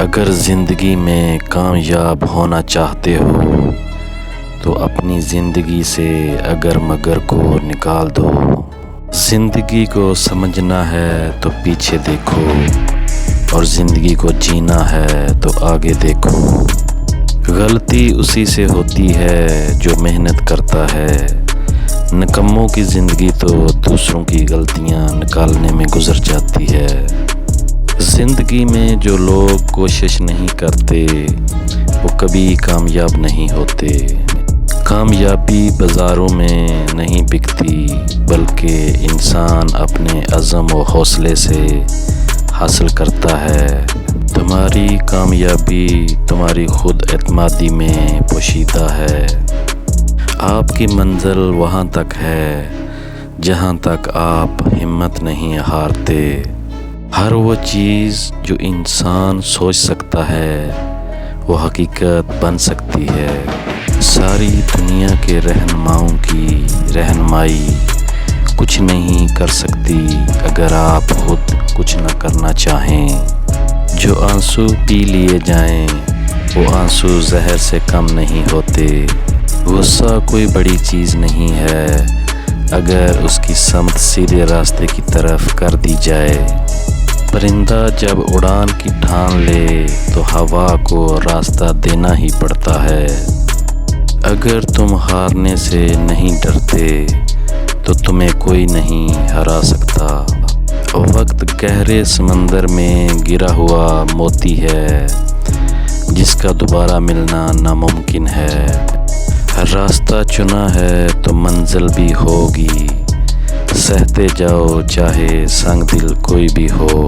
اگر زندگی میں کامیاب ہونا چاہتے ہو تو اپنی زندگی سے اگر مگر کو نکال دو۔ زندگی کو سمجھنا ہے تو پیچھے دیکھو، اور زندگی کو جینا ہے تو آگے دیکھو۔ غلطی اسی سے ہوتی ہے جو محنت کرتا ہے، نکموں کی زندگی تو دوسروں کی غلطیاں نکالنے میں گزر جاتی ہے۔ زندگی میں جو لوگ کوشش نہیں کرتے وہ کبھی کامیاب نہیں ہوتے۔ کامیابی بازاروں میں نہیں بکتی، بلکہ انسان اپنے عزم و حوصلے سے حاصل کرتا ہے۔ تمہاری کامیابی تمہاری خود اعتمادی میں پوشیدہ ہے۔ آپ کی منزل وہاں تک ہے جہاں تک آپ ہمت نہیں ہارتے۔ ہر وہ چیز جو انسان سوچ سکتا ہے وہ حقیقت بن سکتی ہے۔ ساری دنیا کے رہنماؤں کی رہنمائی کچھ نہیں کر سکتی اگر آپ خود کچھ نہ کرنا چاہیں۔ جو آنسو پی لیے جائیں وہ آنسو زہر سے کم نہیں ہوتے۔ غصہ کوئی بڑی چیز نہیں ہے اگر اس کی سمت سیدھے راستے کی طرف کر دی جائے۔ پرندہ جب اڑان کی ٹھان لے تو ہوا کو راستہ دینا ہی پڑتا ہے۔ اگر تم ہارنے سے نہیں ڈرتے تو تمہیں کوئی نہیں ہرا سکتا۔ وقت گہرے سمندر میں گرا ہوا موتی ہے جس کا دوبارہ ملنا ناممکن ہے۔ راستہ چنا ہے تو منزل بھی ہوگی، سہتے جاؤ چاہے سنگ دل کوئی بھی ہو۔